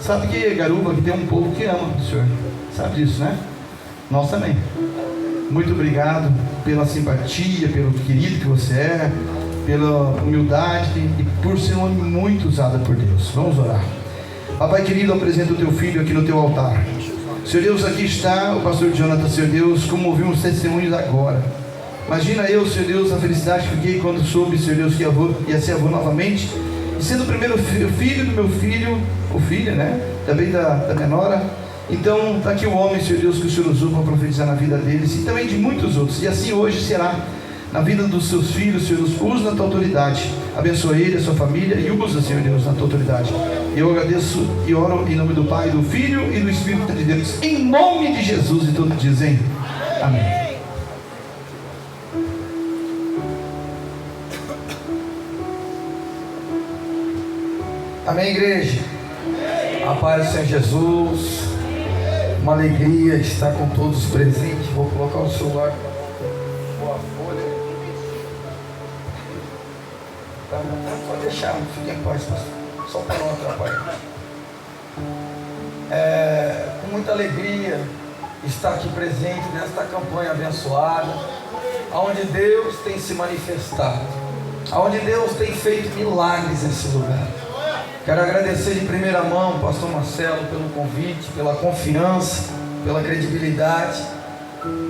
Sabe que Garuva, que tem um povo que ama o Senhor. Sabe disso, né? Nós também. Muito obrigado pela simpatia, pelo querido que você é, pela humildade e por ser um homem muito usado por Deus. Vamos orar. Papai querido, apresento o teu filho aqui no teu altar. Senhor Deus, aqui está o pastor Jonathan, Senhor Deus, como ouvimos testemunhos agora. Imagina eu, Senhor Deus, a felicidade que fiquei quando soube, Senhor Deus, que ia ser avô novamente. E sendo o primeiro filho do meu filho, o filho, né? Também da minha nora. Então, está aqui o homem, Senhor Deus, que o Senhor usou para profetizar na vida deles e também de muitos outros. E assim hoje será na vida dos seus filhos, Senhor Deus, usa na tua autoridade. Abençoa ele, a sua família e usa, Senhor Deus, na tua autoridade. Eu agradeço e oro em nome do Pai, do Filho e do Espírito de Deus. Em nome de Jesus, e todos dizem amém. Amém, igreja. A paz do Senhor Jesus. Uma alegria estar com todos presentes. Vou colocar o celular. Boa folha. Tá, pode deixar, fique em paz, pastor. Só para não atrapalhar. Com muita alegria estar aqui presente nesta campanha abençoada, onde Deus tem se manifestado, onde Deus tem feito milagres nesse lugar. Quero agradecer de primeira mão, pastor Marcelo, pelo convite, pela confiança, pela credibilidade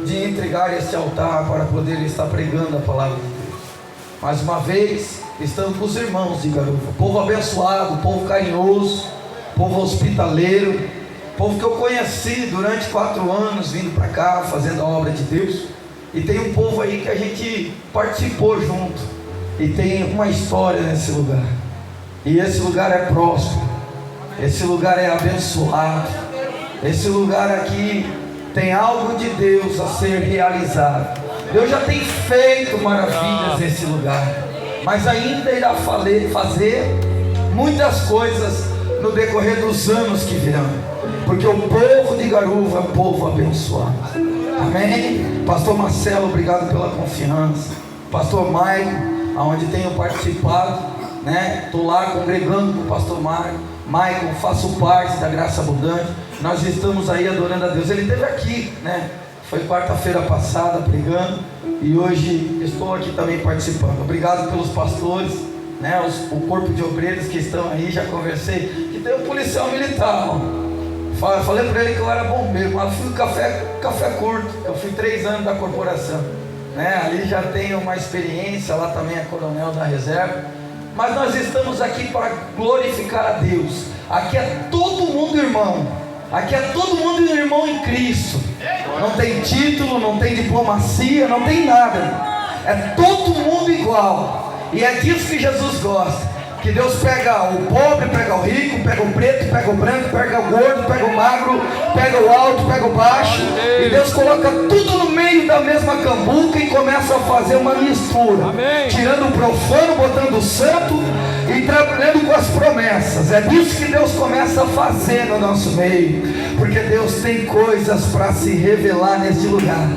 de entregar esse altar para poder estar pregando a palavra de Deus. Mais uma vez, estamos com os irmãos de Garuva, povo abençoado, povo carinhoso, povo hospitaleiro, povo que eu conheci durante 4 anos, vindo para cá, fazendo a obra de Deus. E tem um povo aí que a gente participou junto, e tem uma história nesse lugar. E esse lugar é próspero, esse lugar é abençoado, esse lugar aqui tem algo de Deus a ser realizado. Deus já tem feito maravilhas nesse lugar, mas ainda irá fazer muitas coisas no decorrer dos anos que virão, porque o povo de Garuva é um povo abençoado. Amém? Pastor Marcelo, obrigado pela confiança. Pastor Maicon, aonde tenho participado, né? Estou lá congregando com o pastor Maicon, faço parte da Graça Abundante. Nós estamos aí adorando a Deus. Ele esteve aqui, né? Foi quarta-feira passada pregando, e hoje estou aqui também participando. Obrigado pelos pastores, né? O corpo de obreiros que estão aí. Já conversei, que tem um policial militar. Falei para ele que eu era bombeiro, mas fui café curto. Eu fui 3 anos da corporação, né? Ali já tenho uma experiência, lá também é coronel da reserva. Mas nós estamos aqui para glorificar a Deus. Aqui é todo mundo irmão. Aqui é todo mundo irmão em Cristo. Não tem título, não tem diplomacia, não tem nada. É todo mundo igual. E é disso que Jesus gosta. Que Deus pega o pobre, pega o rico, pega o preto, pega o branco, pega o gordo, pega o magro, pega o alto, pega o baixo. E Deus coloca tudo no meio da mesma cambuca e começa a fazer uma mistura. Amém. Tirando o profano, botando o santo e trabalhando com as promessas. É disso que Deus começa a fazer no nosso meio. Porque Deus tem coisas para se revelar nesse lugar.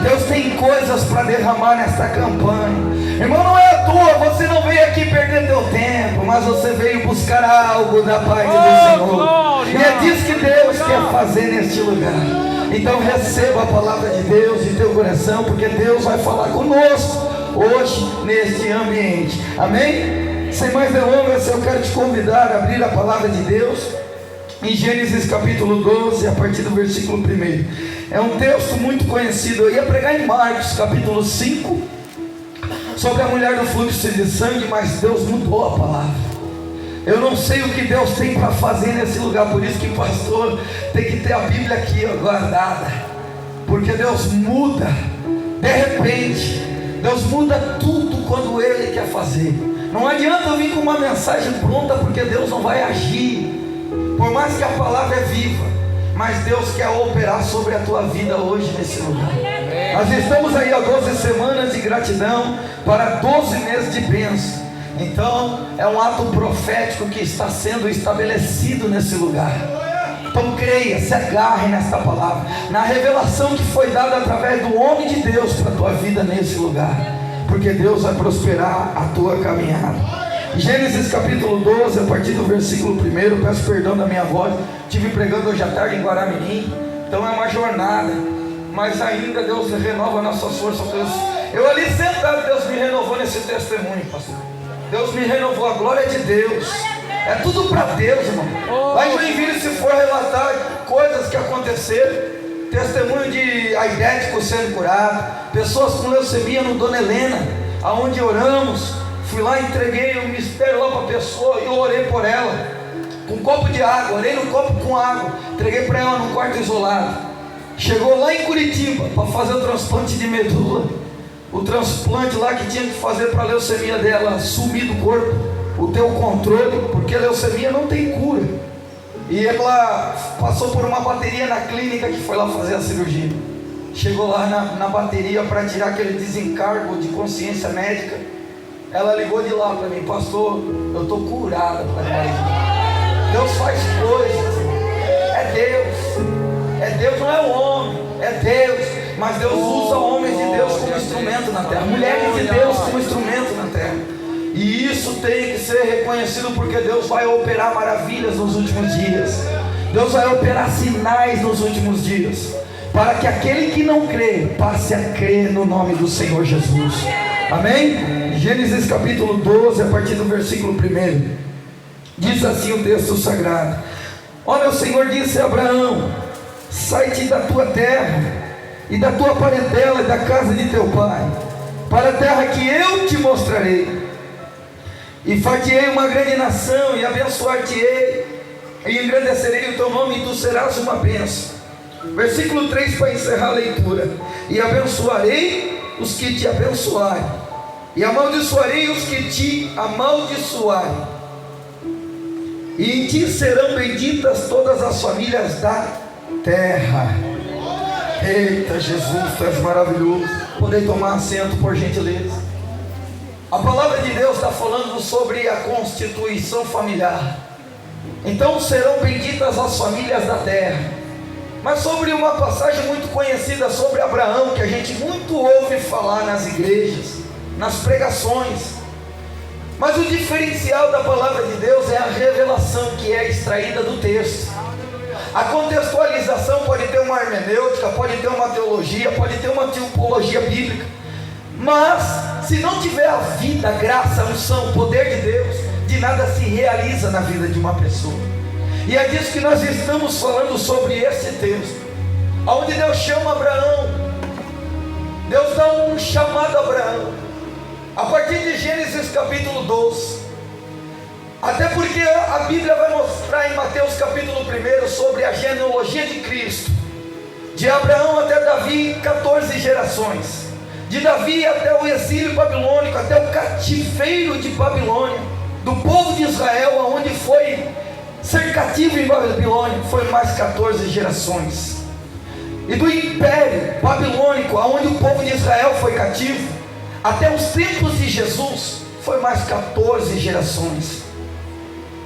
Deus tem coisas para derramar nesta campanha. Irmão, não é à toa, você não veio aqui perder teu tempo, mas você veio buscar algo da parte do Senhor. E é disso que Deus quer fazer neste lugar. Então receba a palavra de Deus em teu coração, porque Deus vai falar conosco hoje neste ambiente. Amém? Sem mais delongas, eu quero te convidar a abrir a palavra de Deus em Gênesis capítulo 12, a partir do versículo 1. É um texto muito conhecido. Eu ia pregar em Marcos capítulo 5 sobre a mulher do fluxo de sangue, mas Deus mudou a palavra. Eu não sei o que Deus tem para fazer nesse lugar, por isso que pastor tem que ter a Bíblia aqui guardada, porque Deus muda de repente. Deus muda tudo quando Ele quer fazer. Não adianta eu vir com uma mensagem pronta, porque Deus não vai agir, por mais que a palavra é viva. Mas Deus quer operar sobre a tua vida hoje nesse lugar. Nós estamos aí há 12 semanas de gratidão para 12 meses de bênção. Então é um ato profético que está sendo estabelecido nesse lugar. Então creia, se agarre nesta palavra, na revelação que foi dada através do homem de Deus para a tua vida nesse lugar. Porque Deus vai prosperar a tua caminhada. Gênesis capítulo 12, a partir do versículo 1. Peço perdão da minha voz, estive pregando hoje à tarde em Guaramirim, então é uma jornada, mas ainda Deus renova nossas forças. Eu ali sentado, Deus me renovou nesse testemunho, pastor. Deus me renovou, a glória de Deus. É tudo para Deus, irmão. Lá em Joinville, se for relatar coisas que aconteceram, testemunho de aidético sendo curado, pessoas com leucemia no Dona Helena, aonde oramos, fui lá, entreguei o mistério lá para a pessoa e eu orei por ela, com um copo de água, orei no copo com água, entreguei para ela num quarto isolado. Chegou lá em Curitiba para fazer o transplante de medula, o transplante lá que tinha que fazer para a leucemia dela sumir do corpo, o teu controle, porque a leucemia não tem cura. E ela passou por uma bateria na clínica que foi lá fazer a cirurgia. Chegou lá na bateria para tirar aquele desencargo de consciência médica. Ela ligou de lá para mim: pastor, eu estou curada. Deus faz coisas, é Deus, não é o homem, é Deus. Mas Deus usa homens de Deus como instrumento na terra, mulheres de Deus como instrumento na terra. E isso tem que ser reconhecido, porque Deus vai operar maravilhas nos últimos dias. Deus vai operar sinais nos últimos dias, para que aquele que não crê passe a crer no nome do Senhor Jesus. Amém? Gênesis capítulo 12, a partir do versículo 1. Diz assim o texto sagrado: olha, o Senhor disse a Abraão: sai-te da tua terra e da tua parentela e da casa de teu pai, para a terra que eu te mostrarei. E far-te-ei uma grande nação, e abençoar-te-ei, e engrandecerei o teu nome, e tu serás uma bênção. Versículo 3, para encerrar a leitura: e abençoarei os que te abençoarem, e amaldiçoarei os que te amaldiçoarem, e em ti serão benditas todas as famílias da terra. Eita Jesus, tu és maravilhoso. Podem tomar assento, por gentileza. A palavra de Deus está falando sobre a constituição familiar. Então serão benditas as famílias da terra. Mas sobre uma passagem muito conhecida sobre Abraão, que a gente muito ouve falar nas igrejas, nas pregações. Mas o diferencial da palavra de Deus é a revelação que é extraída do texto. A contextualização pode ter uma hermenêutica, pode ter uma teologia, pode ter uma tipologia bíblica, mas se não tiver a vida, a graça, a unção, o poder de Deus, de nada se realiza na vida de uma pessoa. E é disso que nós estamos falando sobre esse texto, onde Deus chama Abraão. Deus dá um chamado a Abraão a partir de Gênesis capítulo 12. Até porque a Bíblia vai mostrar em Mateus capítulo 1 sobre a genealogia de Cristo, de Abraão até Davi, 14 gerações, de Davi até o exílio babilônico, até o cativeiro de Babilônia, do povo de Israel, aonde foi ser cativo em Babilônia, foi mais 14 gerações, e do império babilônico, aonde o povo de Israel foi cativo, até os tempos de Jesus, foi mais 14 gerações.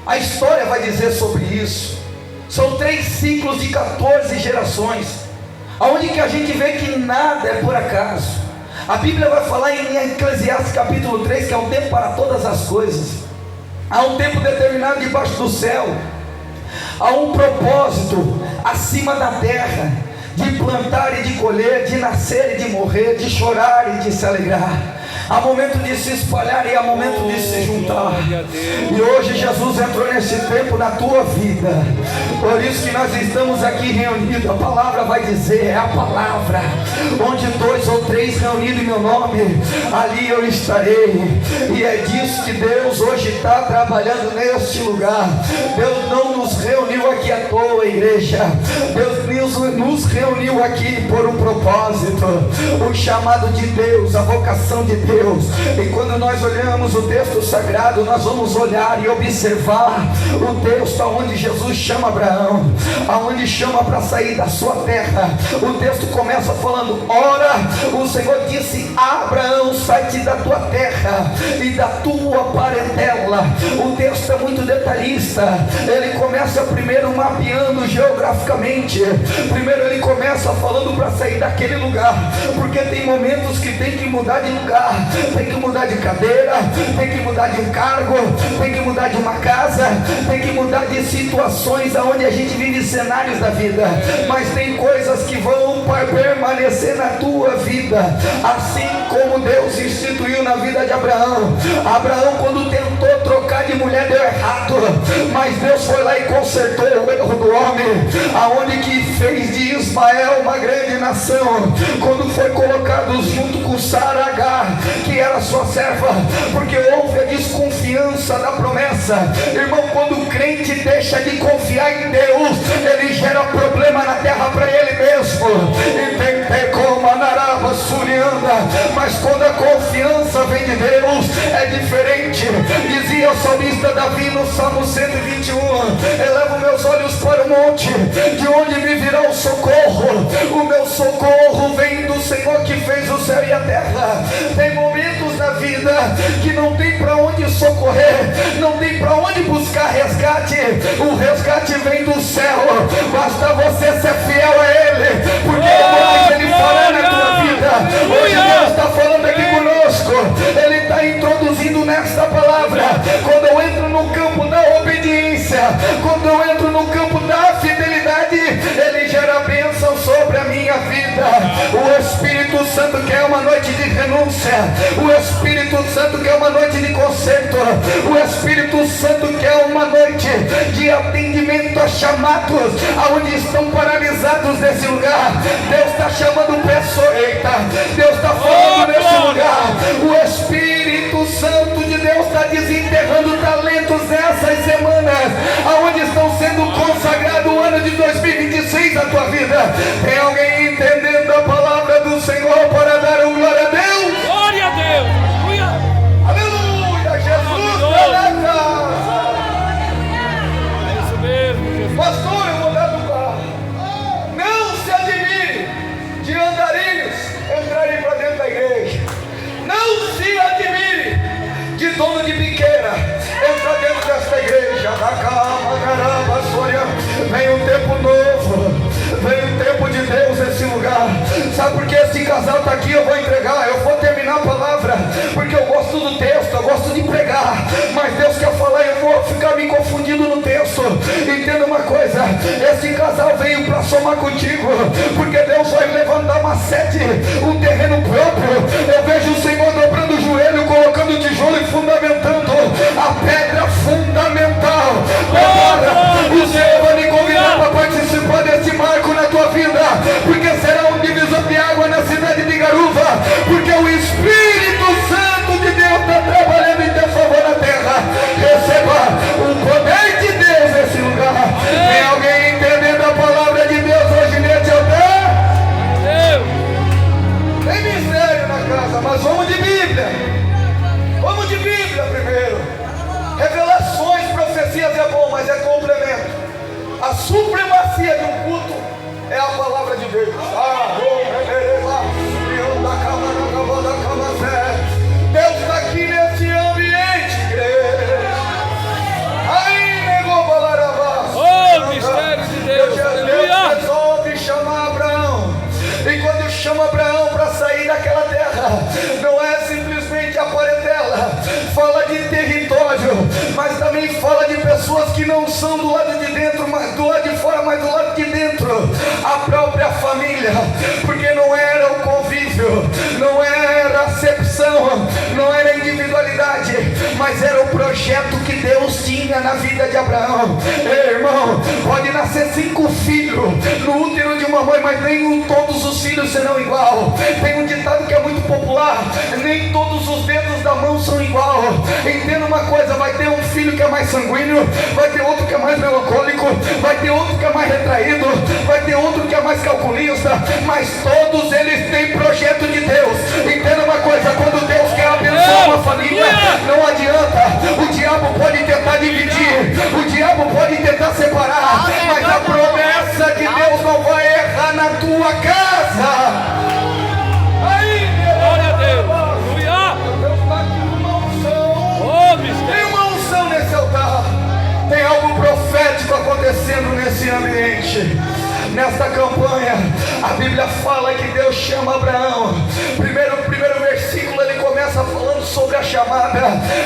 A história vai dizer sobre isso. São 3 ciclos de 14 gerações, aonde que a gente vê que nada é por acaso. A Bíblia vai falar em Eclesiastes capítulo 3 que há um tempo para todas as coisas, há um tempo determinado debaixo do céu, há um propósito acima da terra, de plantar e de colher, de nascer e de morrer, de chorar e de se alegrar. Há momento de se espalhar e há momento de se juntar. E hoje Jesus entrou nesse tempo na tua vida. Por isso que nós estamos aqui reunidos. A palavra vai dizer, é a palavra: onde 2 ou 3 reunidos em meu nome, ali eu estarei. E é disso que Deus hoje está trabalhando neste lugar. Deus não nos reuniu aqui à toa, igreja. Deus nos reuniu aqui por um propósito, o chamado de Deus, a vocação de Deus. E quando nós olhamos o texto sagrado, nós vamos olhar e observar o texto onde Jesus chama Abraão, aonde chama para sair da sua terra. O texto começa falando: ora, o Senhor disse a Abraão: sai-te da tua terra e da tua parentela. O texto é muito detalhista. Ele começa primeiro mapeando geograficamente Primeiro ele começa falando para sair daquele lugar, porque tem momentos que tem que mudar de lugar, tem que mudar de cadeira, tem que mudar de um cargo, tem que mudar de uma casa, tem que mudar de situações aonde a gente vive cenários da vida, mas tem coisas que vão permanecer na tua vida, assim como Deus instituiu na vida de Abraão. Abraão, quando tentou trocar de mulher, deu errado, mas Deus foi lá e consertou o erro do homem, aonde que fez de Ismael uma grande nação, quando foi colocado junto com Sara Agar, que era sua serva, porque houve a desconfiança da promessa. Irmão, quando o crente deixa de confiar em Deus, ele gera problema na terra para ele mesmo, e tem como anaraba surianda, mas quando a confiança vem de Deus, é diferente. Dizia o salmista Davi no Salmo 121, elevo meus olhos para o monte, de onde me virá o socorro? O meu socorro vem do Senhor que fez o céu e a terra. Tem momentos na vida que não tem para onde socorrer, não tem para onde buscar resgate. O resgate vem do céu, basta você ser fiel a Ele, porque depois Ele fará na tua vida. Hoje Deus está falando aqui conosco, Ele está introduzindo nesta palavra. Quando eu entro no campo da obediência, quando eu entro no campo da fidelidade, Ele gera bênção sobre a minha vida. O Espírito Santo quer uma noite de renúncia, o Espírito Santo quer uma noite de conserto, o Espírito Santo quer uma noite de atendimento a chamados aonde estão paralisados nesse lugar. Deus está chamando pessoas, eita, Deus está falando nesse lugar. O Espírito Santo de Deus está desenterrando talentos nessas semanas, aonde estão sendo consagrado o ano de 2026 a tua vida. Tem alguém entendendo a palavra do Senhor para dar um glória a Deus? Glória a Deus! Aleluia! Jesus está na casa! É isso mesmo, Jesus. Pastor, eu vou dar do carro. Não se admire de andarilhos entrarem para dentro da igreja. Não se admire de dono de biqueira entrar dentro desta igreja. Vem um tempo novo, vem um tempo de Deus nesse lugar. Sabe por que esse casal está aqui? Eu vou entregar, eu vou terminar a palavra, porque eu gosto do texto, eu gosto de pregar, mas Deus quer falar e eu vou ficar me confundindo no texto. Entenda uma coisa, esse casal veio para somar contigo, porque Deus vai levantar uma sede, um terreno próprio. Eu vejo o Senhor dobrando o joelho, colocando o tijolo e fundamentando a pedra fundamental. Agora o Senhor vai me convidar para participar desse marco na tua vida, porque será um divisor de água na cidade de Garuva, porque o Espírito Santo de Deus está trabalhando em teu favor na terra. Receba o poder de Deus nesse lugar. Tem alguém entendendo a palavra de Deus hoje nesse altar? Tem mistério na casa, mas vamos de Bíblia. Vamos de Bíblia primeiro. Revelações, profecias é bom, mas é complemento. A supremacia de um culto é a palavra de Deus. Deus está aqui nesse ambiente, igreja. Aí negou balarabás. Oh, mistério de Deus. Deus resolve chamar Abraão. E quando chama Abraão para sair daquela terra, não é simplesmente a parentela, fala de território, mas também fala de pessoas que não são do lado de dentro, mas do lado de fora, mas do lado de dentro, a própria família, porque não era o convívio, não era a acepção, não era a individualidade, mas era o projeto que Deus tinha na vida de Abraão. Ei, irmão, pode nascer 5 filhos no útero de uma mãe, mas nem todos os filhos serão igual. Tem um ditado que é muito popular: nem todos os dedos da mão são igual. Entenda uma coisa, vai ter um filho que é mais sanguíneo, vai ter outro que é mais melancólico, vai ter outro que é mais retraído, vai ter outro que é mais calculista, mas todos eles têm projeto de Deus. Entenda uma coisa, quando Deus quer abençoar uma família, não adianta, o diabo pode tentar dividir, o diabo pode tentar separar, mas a promessa de Deus não vai errar na tua casa. Aí, Glória a Deus. Aleluia. Deus está aqui com uma unção. Oh, mistério. Tem uma unção nesse altar. Tem algo profético acontecendo nesse ambiente. Nesta campanha, a Bíblia fala que Deus chama Abraão. Primeiro versículo, ele começa falando sobre a chamada.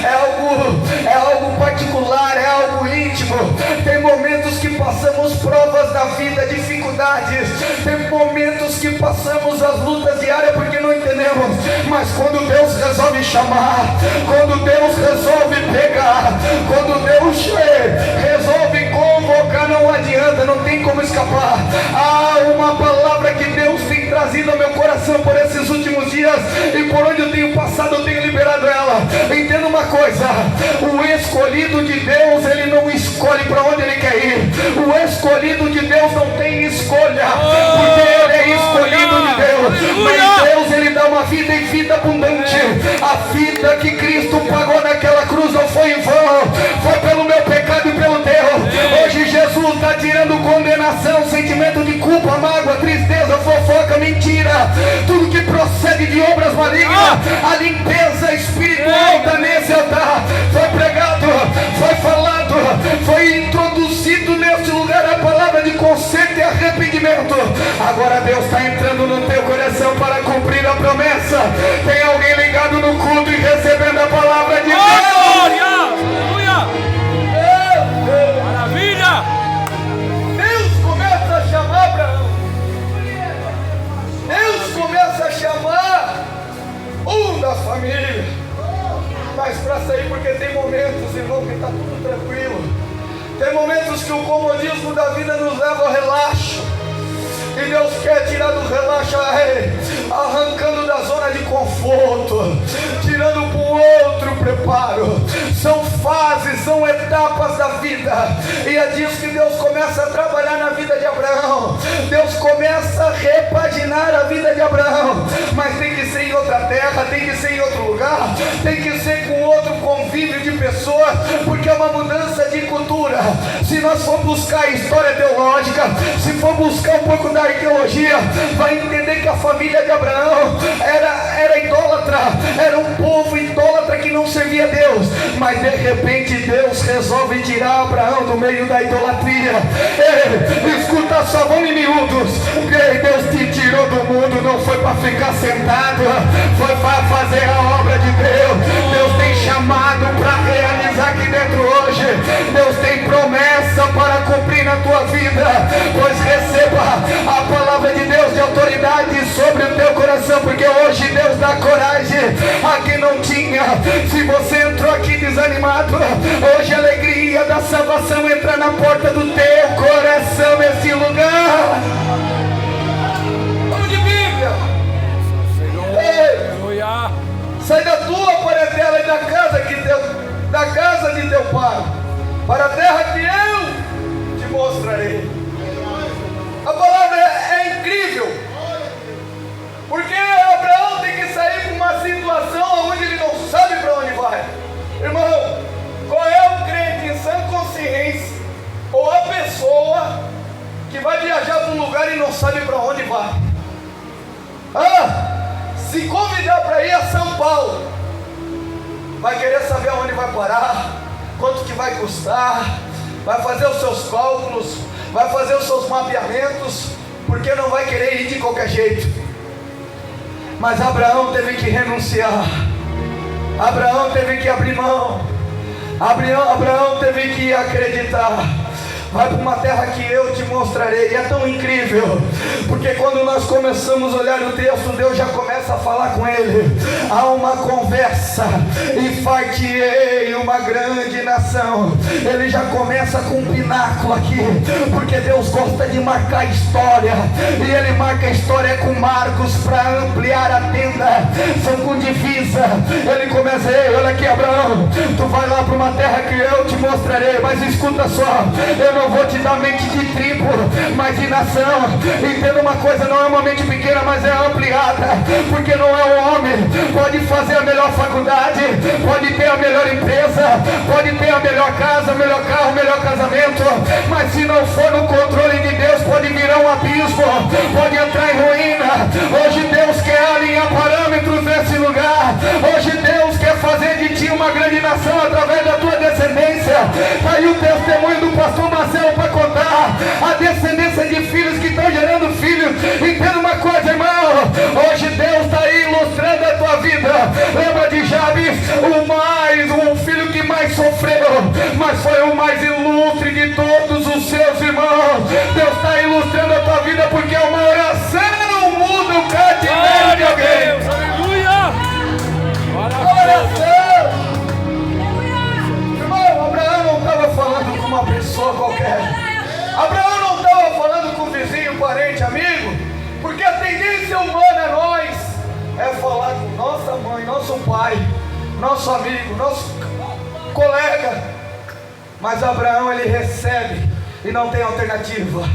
É algo particular, é algo íntimo. Tem momentos que passamos provas da vida, dificuldades. Tem momentos que passamos as lutas diárias porque não entendemos. Mas quando Deus resolve chamar, quando Deus resolve pegar, quando Deus resolve convocar, não adianta, não tem como escapar. Há uma palavra que Deus tem trazido ao meu coração por esses últimos dias, e por onde eu tenho passado eu tenho liberado ela. Entenda uma coisa: o escolhido de Deus, ele não escolhe para onde ele quer ir. O escolhido de Deus não tem escolha, porque ele é escolhido de Deus. Mas Deus, ele dá uma vida em vida abundante. A vida que Cristo pagou naquela cruz não foi em vão, foi pelo meu pecado e pelo teu. Hoje Jesus está tirando condenação, sentimento de culpa, mágoa, tristeza, fofoca, mentira, tudo que procede de obras malignas. A limpeza espiritual está nesse altar. Foi pregado, foi falado, foi introduzido neste lugar a palavra de conserto e arrependimento. Agora Deus está entrando no teu coração para cumprir a promessa. Tem alguém ligado no culto e recebendo a palavra de Deus? Aleluia! Maravilha! Deus começa a chamar Abraão. Deus começa a chamar um da família. Mas para sair, porque tem momentos, irmão, que está tudo tranquilo. Tem momentos que o comodismo da vida nos leva ao relaxo. E Deus quer tirar do relaxo, arrancando da zona de conforto, tirando para um outro preparo. São fases, são etapas da vida. E é disso que Deus começa a trabalhar na vida de Abraão. Deus começa a repaginar a vida de Abraão. Mas tem que ser em outra terra, tem que ser em outro lugar, tem que ser com outro convívio de pessoas, porque é uma mudança de cultura. Se nós for buscar a história teológica, se for buscar um pouco da arqueologia, vai entender que a família de Abraão era idólatra, era um povo idólatra que não servia a Deus. Mas de repente Deus resolve tirar Abraão do meio da idolatria. Escuta só, vamos em miúdos. Deus te tirou do mundo, não foi para ficar sentado, foi para fazer a obra de Deus. Deus tem chamado para realizar aqui dentro hoje. Deus tem promessa para cumprir na tua vida. Pois receba a palavra de Deus de autoridade sobre o teu coração, porque hoje Deus dá coragem a quem não tinha. Se você entrou aqui desanimado, hoje a alegria da salvação entra na porta do teu coração nesse lugar. Vamos de Bíblia. Aleluia! Sai da tua parentela e da casa de teu pai, para a terra que eu te mostrarei. A palavra é incrível, porque Abraão tem que sair de uma situação onde ele não sabe para onde vai. Irmão, qual é o crente em sã consciência, ou a pessoa que vai viajar para um lugar e não sabe para onde vai? Se convidar para ir a São Paulo, vai querer saber aonde vai parar, quanto que vai custar, vai fazer os seus cálculos, vai fazer os seus mapeamentos, porque não vai querer ir de qualquer jeito. Mas Abraão teve que renunciar, Abraão teve que abrir mão, Abraão teve que acreditar. Vai para uma terra que eu te mostrarei. E é tão incrível, porque quando nós começamos a olhar o texto, Deus já começa a falar com ele. Há uma conversa: e far-te-ei uma grande nação. Ele já começa com um pináculo aqui, porque Deus gosta de marcar a história, e ele marca a história com marcos para ampliar a tenda. São com divisa. Ele começa: ei, olha aqui, Abraão, tu vai lá para uma terra que eu te mostrarei. Mas escuta só, eu não vou te dar mente de tribo, mas de nação. Entenda uma coisa, não é uma mente pequena, mas é ampliada, porque não é um homem, pode fazer a melhor faculdade, pode ter a melhor empresa, pode ter a melhor casa, o melhor carro, o melhor casamento, mas se não for no controle de Deus, pode virar um abismo, pode entrar em ruína. Hoje Deus quer alinhar parâmetros nesse lugar. Hoje Deus quer fazer de ti uma grande nação através da tua descendência. Está aí o testemunho do pastor Marcelo para contar a descendência de filhos que estão seus irmãos. Deus está ilustrando a tua vida, porque uma oração muda o cativeiro de alguém. Aleluia! Oração! Irmão, Abraão não estava falando com uma pessoa qualquer. Abraão não estava falando com vizinho, parente, amigo, porque a tendência humana é nós falar com nossa mãe, nosso pai, nosso amigo, nosso colega. Mas Abraão, ele recebe e não tem alternativa.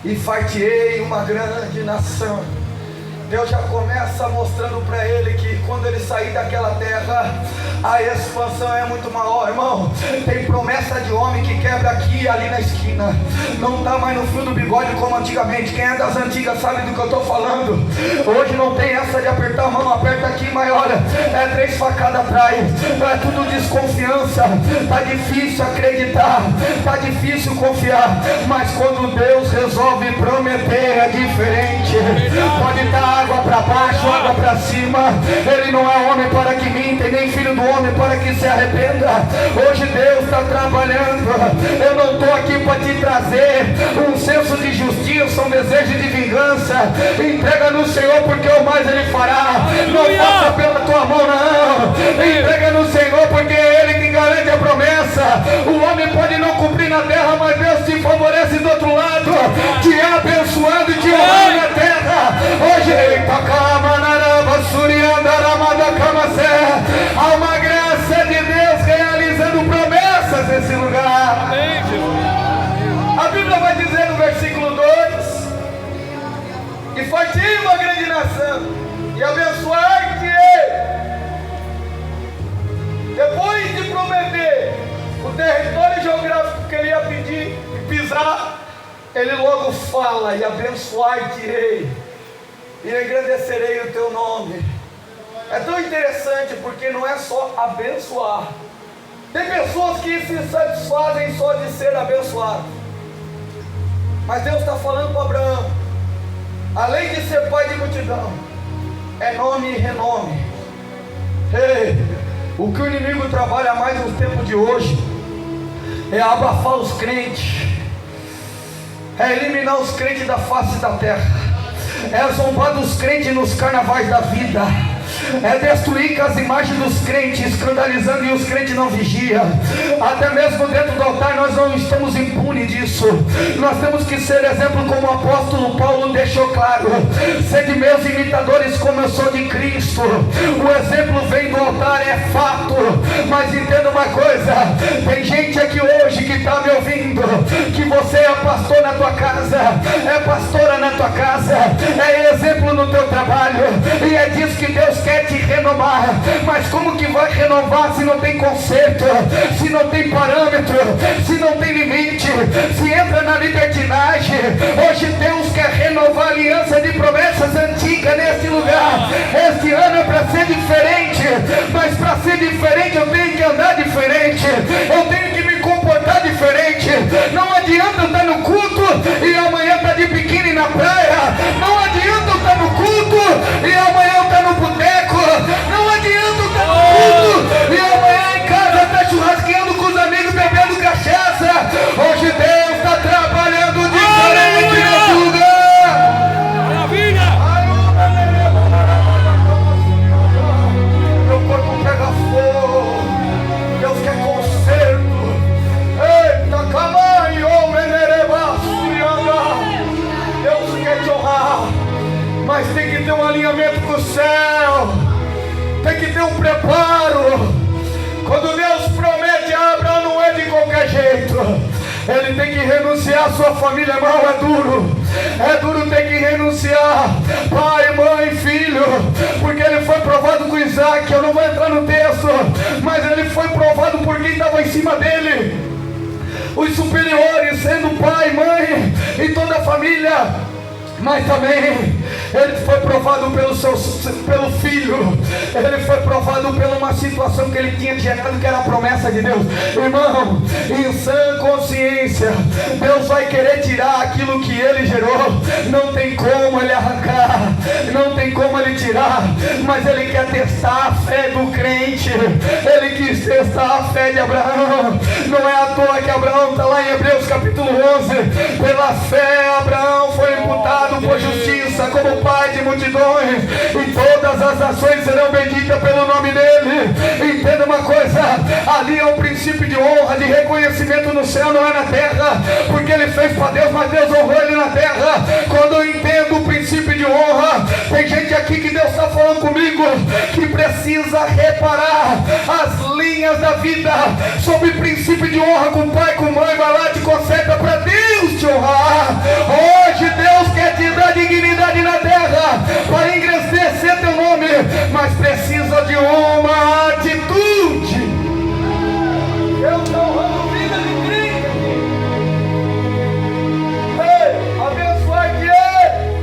E far-te-ei uma grande nação. Deus já começa mostrando para ele que quando ele sair daquela terra, a expansão é muito maior, irmão. Tem promessa de homem que quebra aqui e ali na esquina. Não está mais no fio do bigode como antigamente. Quem é das antigas sabe do que eu estou falando. Hoje não tem essa de apertar a mão, aperta aqui, mas olha, é 3 facadas atrás. É tudo desconfiança. Está difícil acreditar, está difícil confiar. Mas quando Deus resolve prometer, é diferente. Pode estar água para baixo, água para cima. Ele não é homem para que minta, e nem filho do homem para que se arrependa. Hoje Deus está trabalhando. Eu não estou aqui para te trazer um senso de justiça, um desejo de vingança. Entrega no Senhor, porque o mais Ele fará. Não faça pela tua mão, não. Entrega no Senhor, porque é Ele que garante a promessa. O homem pode não cumprir na terra, mas Deus te favorece do outro lado, te abençoando e te honrando na terra. Hoje há uma graça de Deus realizando promessas nesse lugar. A Bíblia vai dizer no versículo 2: e far-te-ei uma grande nação, e abençoar-te-ei. Depois de prometer o território geográfico que ele ia pedir e pisar, ele logo fala: e abençoar-te-ei, e engrandecerei o teu nome. É tão interessante porque não é só abençoar. Tem pessoas que se satisfazem só de ser abençoadas. Mas Deus está falando para Abraão, além de ser pai de multidão, é nome e renome. Ei, o que o inimigo trabalha mais no tempo de hoje é abafar os crentes, é eliminar os crentes da face da terra, é zombar dos crentes nos carnavais da vida, é destruir com as imagens dos crentes, escandalizando, e os crentes não vigiam. Até mesmo dentro do altar nós não estamos impunes disso. Nós temos que ser exemplo, como o apóstolo Paulo deixou claro: sede meus imitadores como eu sou de Cristo. O exemplo vem do altar, é fato. Mas entenda uma coisa, tem gente aqui hoje que está me ouvindo, que você é pastor na tua casa, é pastora na tua casa, é exemplo no teu trabalho, e é disso que Deus quer te renovar. Mas como que vai renovar se não tem conserto, se não tem parâmetro, se não tem limite, se entra na libertinagem? Hoje Deus quer renovar a aliança de promessas antigas nesse lugar. Este ano é para ser diferente, mas para ser diferente eu tenho que andar diferente, eu tenho que me comportar diferente. Não adianta eu estar no culto e amanhã estar de biquíni na praia. Não adianta eu estar no culto e amanhã eu estar no boteco. Não adianta eu estar no culto e amanhã em casa estar churrasqueando com os amigos, bebendo cachaça. Hoje Deus está trabalhando diferente nesse lugar. Maravilha! Meu corpo pega fogo. Deus quer conserto. Eita, camanho, menereba, surianda. Deus quer te honrar, mas tem que ter um alinhamento com o céu, tem que ter um preparo. Quando Deus promete a Abraão, não é de qualquer jeito. Ele tem que renunciar à sua família, irmão. É duro ter que renunciar pai, mãe, filho, porque ele foi provado com Isaac. Eu não vou entrar no texto, mas ele foi provado por quem estava em cima dele, os superiores, sendo pai, mãe e toda a família. Mas também ele foi provado pelo filho. Ele foi provado por uma situação que ele tinha gerado, que era a promessa de Deus. Irmão, em sã consciência, Deus vai querer tirar aquilo que ele gerou. Não tem como ele arrancar, não tem tem como ele tirar, mas ele quer testar a fé do crente. Ele quis testar a fé de Abraão. Não é à toa que Abraão está lá em Hebreus capítulo 11. Pela fé Abraão foi imputado por justiça como pai de multidões, e todas as nações serão benditas pelo nome dele. Entenda uma coisa, ali é um princípio de honra, de reconhecimento no céu, não é na terra, porque ele fez para Deus, mas Deus honrou ele na terra. Quando eu entendo o princípio de honra, tem gente aqui que Deus está falando comigo, que precisa reparar as linhas da vida, sobre princípio de honra com pai, com mãe. Vai lá, te conserta para Deus te honrar. Hoje Deus quer te dar dignidade na terra, para engrandecer teu nome, mas precisa de uma atitude. Eu estou honrando vida de crente aqui. Ei, abençoar que é.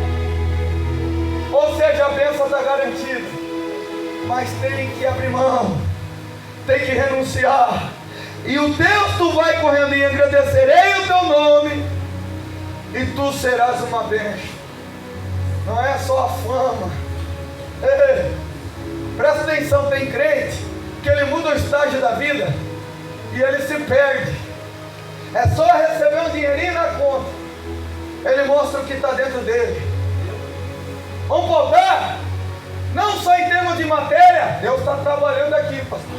Ou seja, a bênção está garantida, mas tem que abrir mão, tem que renunciar. E o texto vai correndo: e agradecerei o teu nome, e tu serás uma bênção. Não é só a fama. Ei, presta atenção, tem crente que ele muda o estágio da vida e ele se perde. É só receber um dinheirinho na conta, ele mostra o que está dentro dele. Vamos voltar? Não só em termos de matéria, Deus está trabalhando aqui, pastor.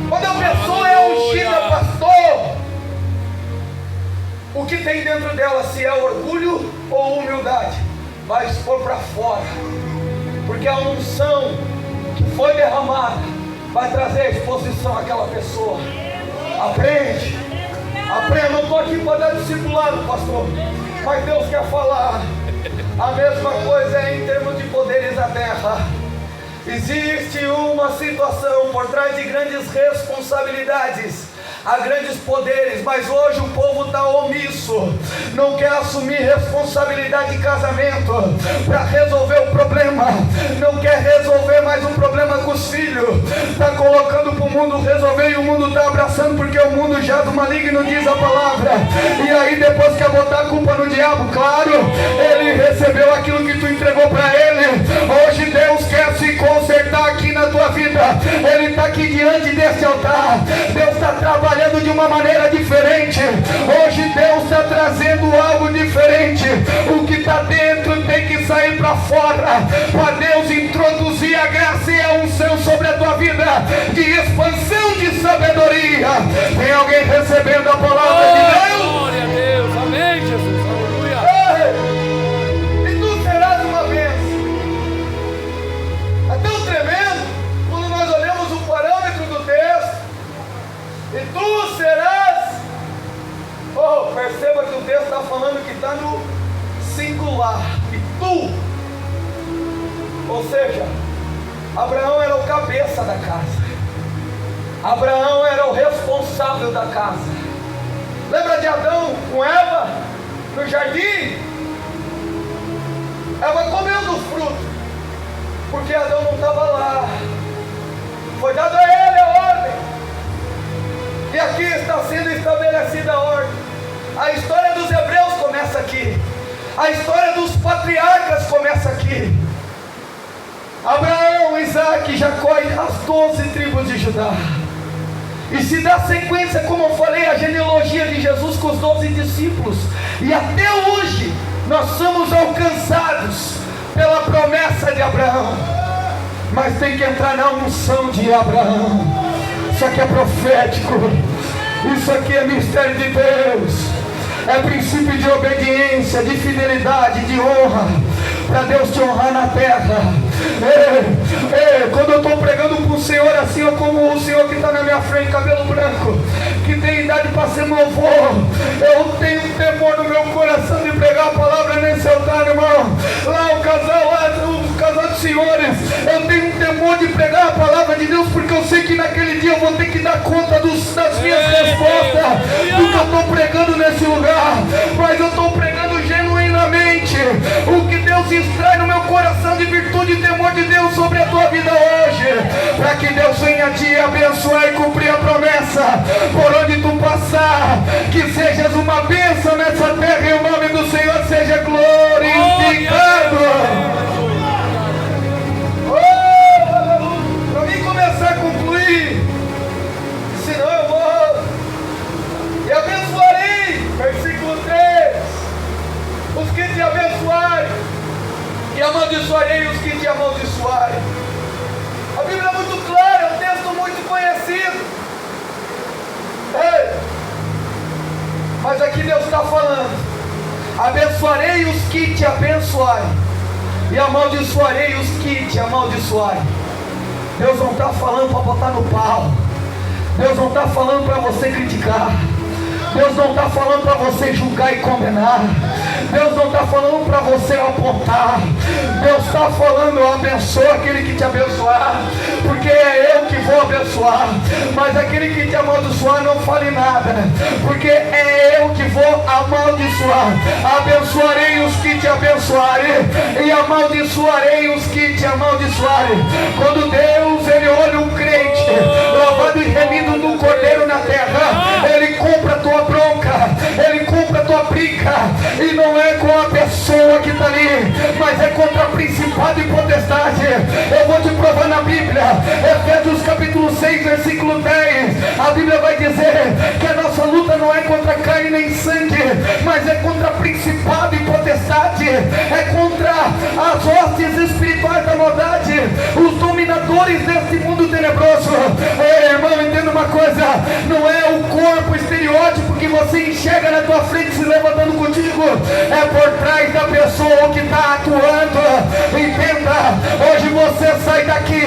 Quando a pessoa é ungida, pastor, o que tem dentro dela, se é orgulho ou humildade, vai expor para fora, porque a unção que foi derramada vai trazer a exposição àquela pessoa. Aprende, aprenda. Não estou aqui para dar discipulado, pastor, mas Deus quer falar. A mesma coisa é em termos de poderes da terra. Existe uma situação por trás de grandes responsabilidades, há grandes poderes, mas hoje o povo está omisso, não quer assumir responsabilidade de casamento para resolver o problema, não quer resolver mais um problema com os filhos, está colocando para o mundo resolver, e o mundo está abraçando, porque o mundo já do maligno, diz a palavra. E aí depois quer botar a culpa no diabo. Claro, ele recebeu aquilo que tu entregou para ele. Hoje Deus quer se consertar aqui na tua vida, ele está aqui diante desse altar. Deus está trabalhando de uma maneira diferente. Hoje Deus está trazendo algo diferente. O que está dentro tem que sair para fora, para Deus introduzir a graça e a unção sobre a tua vida, de expansão de sabedoria. Tem alguém recebendo a palavra de Deus? Glória a Deus, amém, Jesus, aleluia. E tu serás uma bênção. É tão tremendo quando nós olhamos o parâmetro do texto. E tu serás. Oh, perceba que o texto está falando que está no singular. E tu. Ou seja, Abraão era o cabeça da casa. Abraão era o responsável da casa. Lembra de Adão com Eva no jardim? Eva comeu do fruto, porque Adão não estava lá. Foi dado a ele a ordem. E aqui está sendo estabelecida a ordem. A história dos hebreus começa aqui. A história dos patriarcas começa aqui. Abraão, Isaac, Jacó e as 12 tribos de Judá. E se dá sequência, como eu falei, a genealogia de Jesus com os 12 discípulos. E até hoje nós somos alcançados pela promessa de Abraão. Mas tem que entrar na unção de Abraão. Isso aqui é profético. Isso aqui é mistério de Deus. É princípio de obediência, de fidelidade, de honra, para Deus te honrar na terra. Quando eu estou pregando para o Senhor assim, ou como o Senhor que está na minha frente, cabelo branco, que tem idade para ser meu avô, eu tenho um temor no meu coração de pregar a palavra nesse altar, irmão. Lá o casal de senhores, eu tenho um temor de pregar a palavra de Deus, porque eu sei que naquele dia eu vou ter que dar conta das minhas respostas, do que eu estou pregando nesse lugar. Mas eu estou pregando genuinamente o que Deus extrai no meu coração de virtude e temor de Deus sobre a tua vida hoje, para que Deus venha te abençoar e cumprir a promessa. Por onde tu passar, que sejas uma bênção nessa terra, e o nome do Senhor seja glorificado. está falando: abençoarei os que te abençoarem, e amaldiçoarei os que te amaldiçoarem. Deus não está falando para botar no pau. Deus não está falando para você criticar. Deus não está falando para você julgar e condenar. Deus não está falando para você apontar. Deus está falando: abençoa aquele que te abençoar, porque é eu que vou abençoar. Mas aquele que te amaldiçoar, não fale nada, porque é eu que vou amaldiçoar. Abençoarei os que te abençoarem, e amaldiçoarei os que te amaldiçoarem. Quando Deus, Ele olha um crente lavado e remido no Cordeiro na terra, Ele compra a tua bronca, Ele compra a tua briga, e não é com a pessoa que está ali, mas é contra principado e potestade. Eu vou te provar na Bíblia, Efésios capítulo 6, versículo 10, a Bíblia vai dizer que a nossa luta não é contra carne nem sangue, mas é contra principado e potestade, é contra as hostes espirituais da maldade, os dominadores deste mundo tenebroso. Ei, irmão, entenda uma coisa: não é o corpo, o estereótipo que você enxerga na tua frente se levantando contigo, é por trás da pessoa que está atuando. Entenda, hoje você sai daqui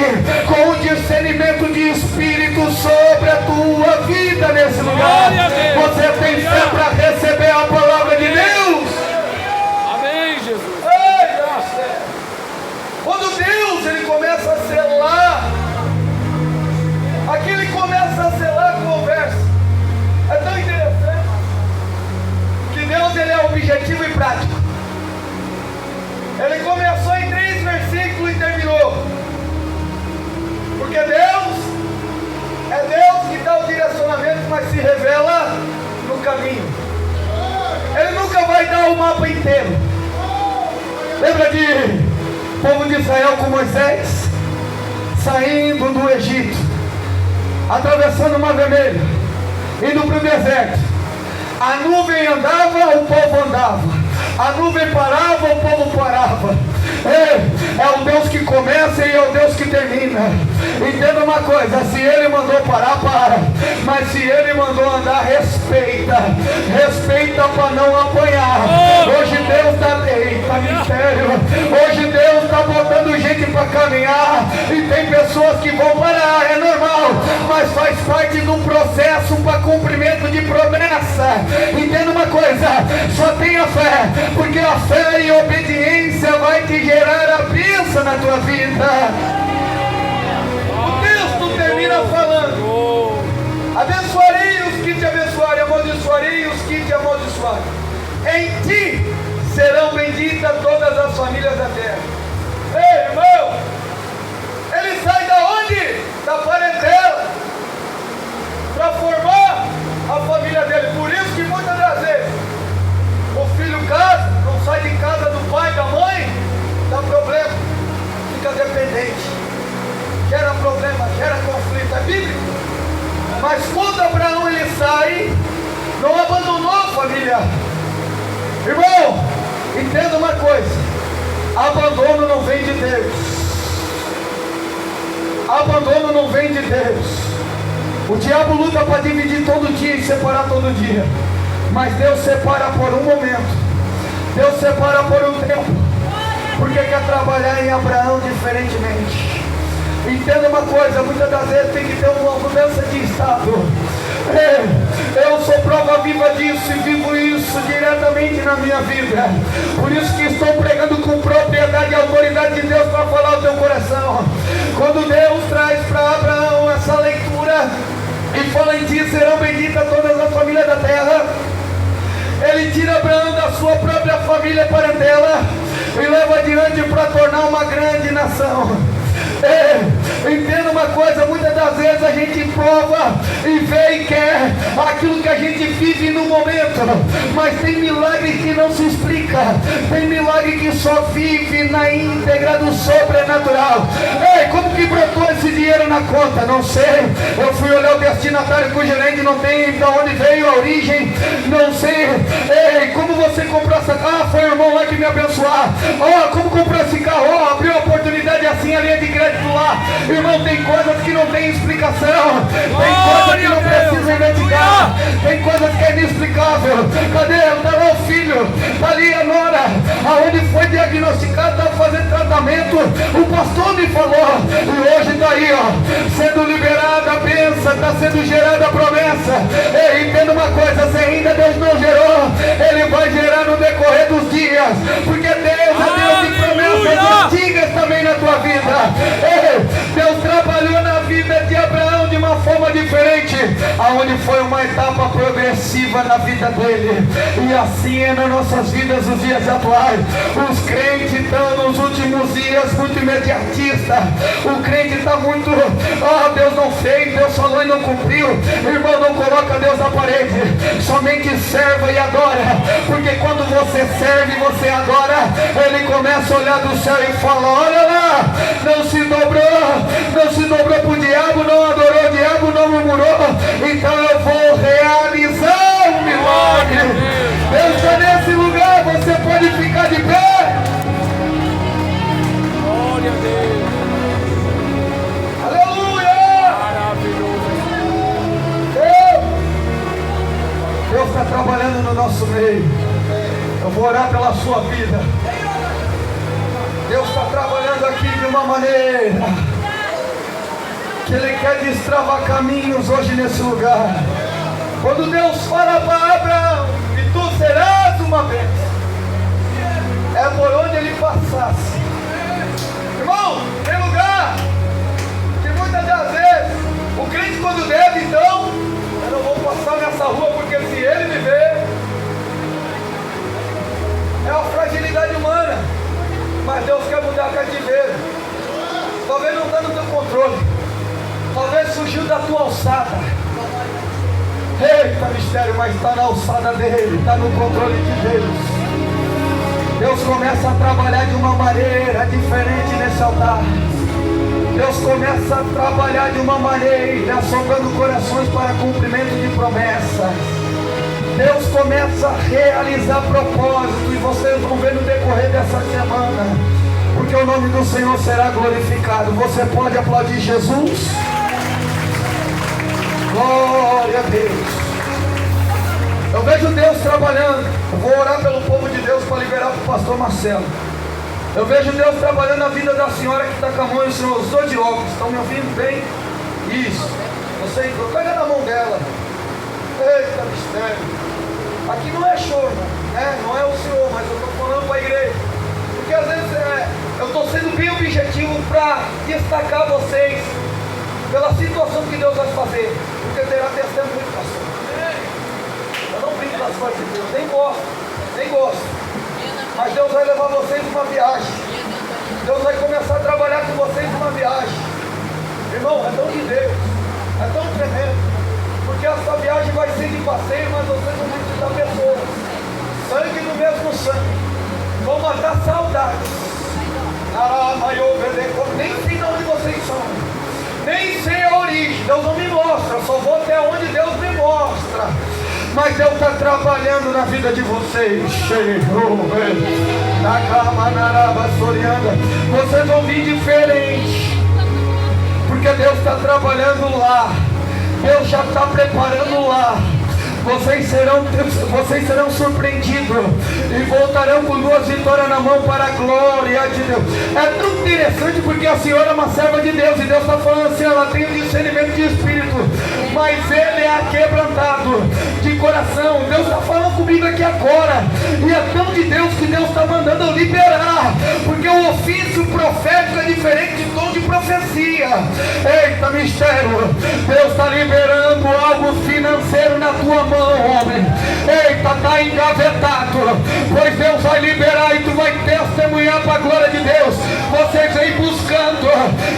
com um discernimento de espírito sobre a tua vida nesse lugar. Você tem fé para receber a palavra de Deus. Amém, Jesus. Ei, nossa. Quando Deus, Ele começa a selar, aqui Ele começa a selar a conversa. É tão interessante que Deus, Ele é objetivo e prático. Ele começou em 3 versículos e terminou. Porque Deus é Deus que dá o direcionamento, mas se revela no caminho. Ele nunca vai dar o mapa inteiro. Lembra de povo de Israel com Moisés saindo do Egito, atravessando o Mar Vermelho, indo para o deserto. A nuvem andava, o povo andava. A nuvem parava, o povo parava. É o Deus que começa e é o Deus que termina. Entenda uma coisa: se Ele mandou parar, para. Mas se Ele mandou andar, respeita. Respeita para não apanhar. Hoje Deus está... Eita, mistério. Hoje Deus está botando gente para caminhar, e tem pessoas que vão parar, é normal, mas faz parte do processo para cumprimento de promessa. Entenda uma coisa: só tenha fé, porque a fé e a obediência vai te gerar a bênção na tua vida. O texto termina falando: abençoarei os que te abençoarem, amaldiçoarei os que te amaldiçoarem. Em ti serão benditas todas as famílias da terra. Ei, irmão, ele sai da onde? Da parentela, para formar a família dele. Por isso que muitas das vezes o filho casa, não sai de casa do pai e da mãe, dá problema, fica dependente, gera problema, gera conflito. É bíblico. Mas quando Abraão ele sai, não abandonou a família. Irmão, entenda uma coisa: abandono não vem de Deus. Abandono não vem de Deus. O diabo luta para dividir todo dia e separar todo dia, mas Deus separa por um momento. Deus separa por um tempo, porque quer trabalhar em Abraão diferentemente. Entenda uma coisa: muitas das vezes tem que ter uma mudança de estado. Eu sou prova viva disso e vivo isso diretamente na minha vida. Por isso que estou pregando com propriedade e autoridade de Deus para falar ao teu coração. Quando Deus traz para Abraão essa leitura e fala: em ti serão benditas todas as famílias da terra, Ele tira Abraão da sua própria família parentela e leva adiante para tornar uma grande nação. Entenda uma coisa: muitas das vezes a gente prova e vê e quer aquilo que a gente vive no momento, mas tem milagre que não se explica, tem milagre que só vive na íntegra do sobrenatural. Como que brotou esse dinheiro na conta? Não sei. Eu fui olhar o destinatário com o gerente, não tem de onde veio a origem, não sei. Como você comprou essa casa? Foi o irmão irmão lá que me abençoar. Como comprou esse carro? Abriu a oportunidade assim, a linha de crédito lá. Irmão, tem coisas que não tem explicação. Tem coisas que não precisa investigar. Tem coisas que é inexplicável. Cadê? Tá lá o filho, tá ali a nora, aonde foi diagnosticado, tá fazendo tratamento. O pastor me falou, e hoje tá aí, sendo liberada a bênção, tá sendo gerada a promessa. Ei, entenda uma coisa, se ainda Deus não gerou, Ele vai gerar no decorrer dos dias, porque Deus é Deus de promessas antigas também na tua vida. Ei, Deus trabalhou na vida de Abraão de uma forma diferente, aonde foi uma etapa progressiva na vida dele, e assim é nas nossas vidas nos dias atuais. Os crentes estão nos últimos dias muito imediatistas. O crente está muito, Deus não fez, Deus falou e não cumpriu. Irmão, não coloca Deus na parede, somente serva e adora, porque quando você serve, você adora, Ele começa a olhar do céu e fala: olha lá, não se dobrou para o diabo, não adorou o diabo, não murmurou, então eu vou realizar um milagre. Deus está nesse lugar, você pode ficar de pé. Glória a Deus. Aleluia! Maravilhoso. Deus está trabalhando no nosso meio. Eu vou orar pela sua vida. Deus está trabalhando aqui de uma maneira que Ele quer destravar caminhos hoje nesse lugar. Quando Deus fala para Abraão, e tu serás uma bênção, é por onde ele passasse. Irmão, tem lugar que muitas das vezes o crente, quando deve, então, eu não vou passar nessa rua porque se ele me ver, é a fragilidade humana. Mas Deus quer mudar cativeiro. Talvez não está no teu controle, talvez surgiu da tua alçada. Eita mistério, mas está na alçada dele, está no controle de Deus. Deus começa a trabalhar de uma maneira diferente nesse altar. Deus começa a trabalhar de uma maneira, assombrando corações para cumprimento de promessas. Deus começa a realizar propósitos, e vocês vão ver no decorrer dessa semana, porque o nome do Senhor será glorificado. Você pode aplaudir Jesus? Glória a Deus. Eu vejo Deus trabalhando. Eu vou orar pelo povo de Deus para liberar para o pastor Marcelo. Eu vejo Deus trabalhando na vida da senhora que está com a mão, e o senhor, eu sou de óculos, estão me ouvindo bem? Isso. Você pega na mão dela. Eita mistério. Aqui não é choro, né? Não é o senhor, mas eu estou falando para a igreja. Porque às vezes eu estou sendo bem objetivo para destacar vocês pela situação que Deus vai fazer, porque terá testemunho, pastor. Eu não brinco das coisas de Deus, nem gosto. Mas Deus vai levar vocês numa viagem. Deus vai começar a trabalhar com vocês numa viagem. Irmão, é tão de Deus, é tão tremendo, porque essa viagem vai ser de passeio, mas vocês vão visitar pessoas. Sangue no mesmo sangue. Vão matar saudades. Nem sei de onde vocês são, nem sei a origem, Deus não me mostra, só vou até onde Deus me mostra. Mas Deus está trabalhando na vida de vocês. Vocês vão vir diferente, porque Deus está trabalhando lá. Deus já está preparando lá. Vocês serão surpreendidos e voltarão com 2 vitórias na mão para a glória de Deus. É tão interessante porque a senhora é uma serva de Deus, e Deus está falando assim: ela tem um discernimento de espírito, mas ele é aquebrantado de coração. Deus está falando comigo aqui agora, e é tão de Deus que Deus está mandando eu liberar, porque o ofício profético é diferente de dom de profecia. Eita mistério, Deus está liberando algo financeiro na tua mão, homem. Eita, está engavetado, pois Deus vai liberar, e tu vai testemunhar para a glória de Deus. Você vem buscando,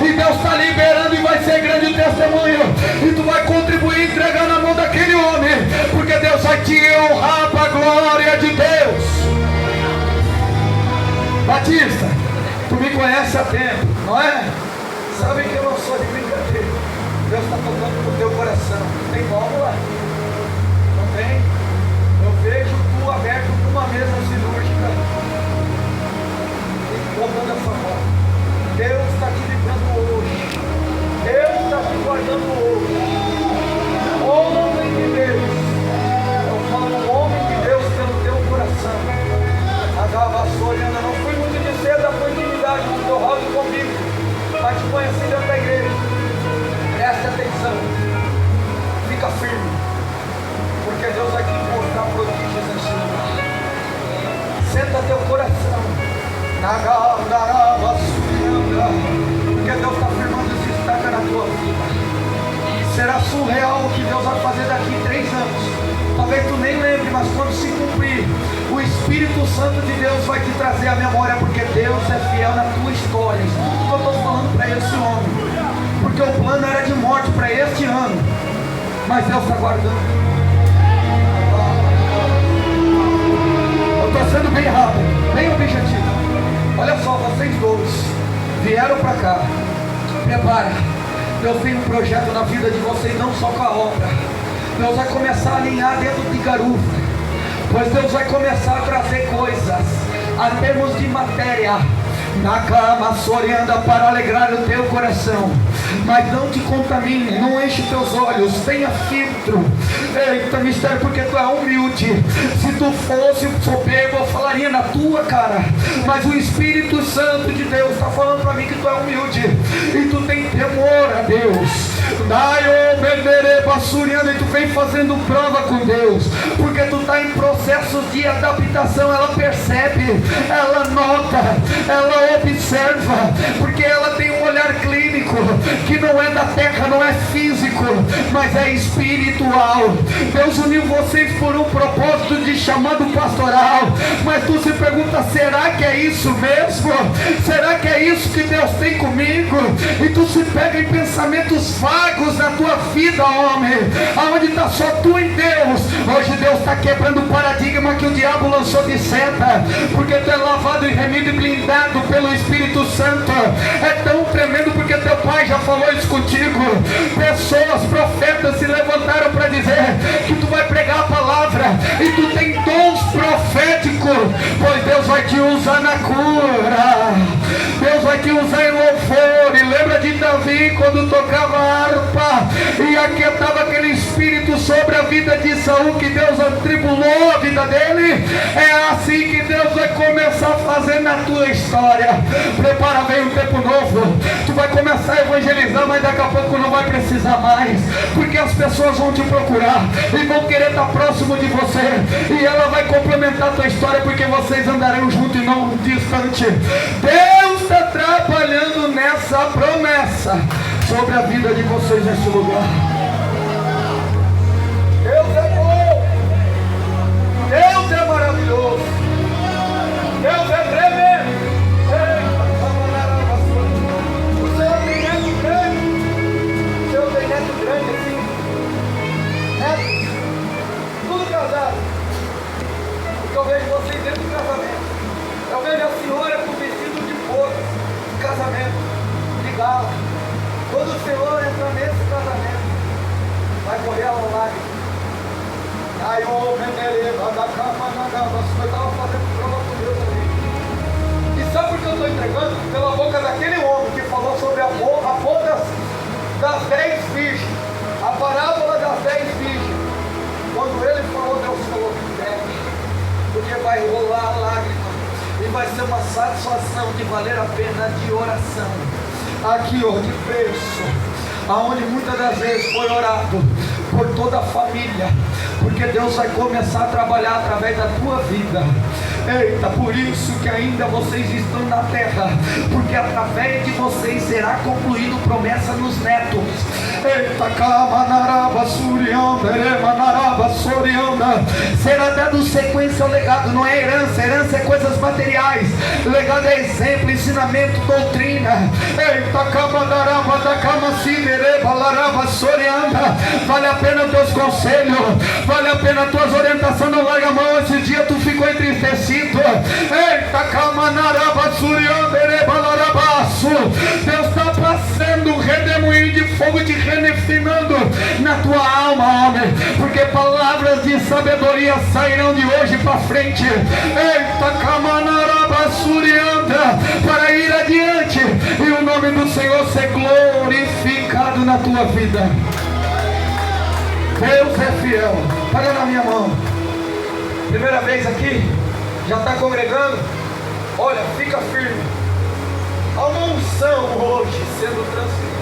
e Deus está liberando, e vai ser grande testemunho, e tu vai contribuir e entregar na mão daquele homem, porque Deus vai te honrar para a glória de Deus. Batista, tu me conhece há tempo, não é? Sabe que eu não sou de brincadeira. Deus está tocando no teu coração. Tem válvula? Não tem? Eu vejo tu aberto com uma mesa cirúrgica Acenda teu coração. Porque Deus está firmando esse estaca na tua vida. Será surreal o que Deus vai fazer daqui 3 anos. Talvez tu nem lembre, mas quando se cumprir, o Espírito Santo de Deus vai te trazer a memória, porque Deus é fiel na tua história. Escuta o que eu estou falando para esse homem. Porque o plano era de morte para este ano, mas Deus está guardando. Eu estou sendo bem rápido, bem objetivo. Olha só, vocês dois vieram para cá. Prepara, Deus tem um projeto na vida de vocês, não só com a obra. Deus vai começar a alinhar dentro de garupa, pois Deus vai começar a trazer coisas a termos de matéria na cama, soreando para alegrar o teu coração. Mas não te contamine, não enche teus olhos, tenha filtro. Eita, mistério, porque tu é humilde. Se tu fosse soberbo, eu falaria na tua cara. Mas o Espírito Santo de Deus está falando para mim que tu é humilde e tu tem temor a Deus. E tu vem fazendo prova com Deus, porque tu está em processos de adaptação. Ela percebe, ela nota, ela observa, porque ela tem um olhar clínico que não é da terra, não é físico, mas é espiritual. Deus uniu vocês por um propósito de chamado pastoral, mas tu se pergunta, será que é isso mesmo? Será que é isso que Deus tem comigo? E tu se pega em pensamentos vagos na tua vida, homem, aonde está só tu e Deus. Hoje Deus está quebrando o paradigma que o diabo lançou de seta, porque tu é lavado e remido e blindado pelo Espírito Santo. É tão tremendo porque teu pai já falou isso contigo. Pessoas, profetas se levantaram para dizer que tu vai pregar a palavra e tu tem dons proféticos, pois Deus vai te usar na cura, Deus vai te usar em louvor. E lembra de Davi quando tocava a harpa e aquietava aquele espírito sobre a vida de Saul, que Deus atribulou a vida dele? É assim que Deus vai começar a fazer na tua história. Prepara, vem um tempo novo. Tu vai começar a evangelizar, mas daqui a pouco não vai precisar mais, porque as pessoas vão te procurar e vão querer estar próximo de você, e ela vai complementar a tua história, porque vocês andarão juntos e não distante. Deus está trabalhando nessa promessa sobre a vida de vocês nesse lugar. Deus é bom, Deus é maravilhoso, Deus é tremendo. O Senhor tem neto grande, o Senhor tem neto grande assim, neto, tudo casado, porque eu vejo vocês dentro do casamento. Eu vejo a senhora com vestido de bodas, de casamento, de gala. Quando o Senhor entra nesse casamento, vai correr a lágrima. Ai, ô, Venereba, da cama, na gama, eu estava fazendo prova com Deus ali. E sabe por que eu estou entregando? Pela boca daquele homem que falou sobre a boda das 10 virgens, a parábola das 10 virgens. Quando ele falou, Deus falou que deve, porque vai rolar a lágrima. E vai ser uma satisfação de valer a pena de oração. Aqui, ó, de berço, aonde muitas das vezes foi orado por toda a família, porque Deus vai começar a trabalhar através da tua vida. Eita, por isso que ainda vocês estão na terra, porque através de vocês será concluído promessa nos netos. Eita, camanaraba, surianda, eremanaraba, sorianda. Será dado sequência ao legado, não é herança. Herança é coisas materiais, legado é exemplo, ensinamento, doutrina. Eita, camanaraba, da camacidereba, laraba, sorianda. Vale a pena os teus conselhos, vale a pena as tuas orientações. Não larga a mão, esse dia tu ficou entristecido. Eita, camanaraba, surianda, ereba, larabaço. Deus está passando um redemoinho de fogo te refinando na tua alma, homem, porque palavras de sabedoria sairão de hoje para frente. Eita, camanaraba, surianda, para ir adiante e o nome do Senhor ser glorificado na tua vida. Deus é fiel. Pega na minha mão. Primeira vez aqui, já está congregando? Olha, fica firme. Há uma unção hoje sendo transferida.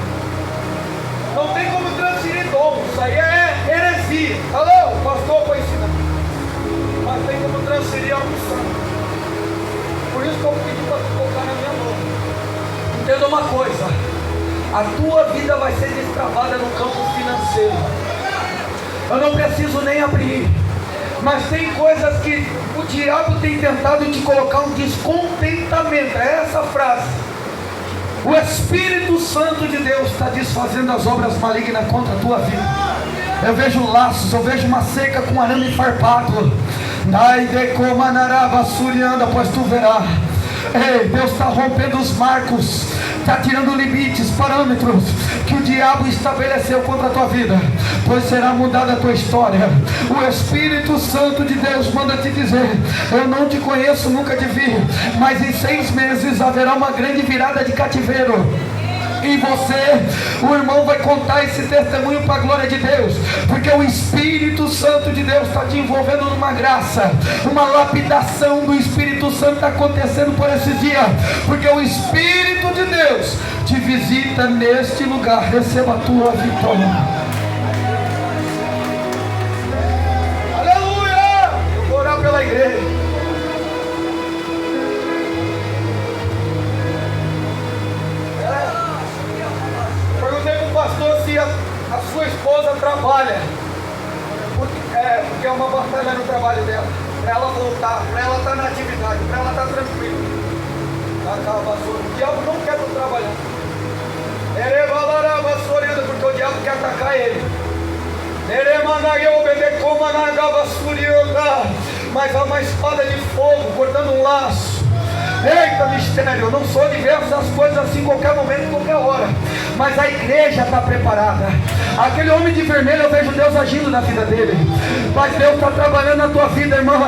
Não tem como transferir dom, isso aí é heresia. Alô, o pastor foi ensinar. Mas tem como transferir a unção. Por isso que eu pedi para tu colocar na minha mão. Entenda uma coisa: a tua vida vai ser destravada no campo financeiro. Eu não preciso nem abrir, mas tem coisas que o diabo tem tentado te colocar um descontentamento. É essa frase. O Espírito Santo de Deus está desfazendo as obras malignas contra a tua vida. Eu vejo laços, eu vejo uma seca com arame farpado. Dai de comanaraba surianda, pois tu verás. Ei, Deus está rompendo os marcos, está tirando limites, parâmetros que o diabo estabeleceu contra a tua vida, pois será mudada a tua história. O Espírito Santo de Deus manda te dizer: eu não te conheço, nunca te vi, mas em 6 meses haverá uma grande virada de cativeiro. E você, o irmão, vai contar esse testemunho para a glória de Deus, porque o Espírito Santo de Deus está te envolvendo numa graça, uma lapidação do Espírito Santo está acontecendo por esses dias, porque o Espírito de Deus te visita neste lugar. Receba a tua vitória. Aleluia! Eu vou orar pela igreja. Pastor, se a sua esposa trabalha, porque é uma batalha no trabalho dela, para ela voltar, para ela estar na atividade, para ela estar tranquila. O diabo não quer estar trabalhando. Porque o diabo quer atacar ele. Mas há uma espada de fogo cortando um laço. Eita mistério, eu não sou diverso das coisas assim em qualquer momento, em qualquer hora, mas a igreja está preparada. Aquele homem de vermelho, eu vejo Deus agindo na vida dele, mas Deus está trabalhando na tua vida, irmã.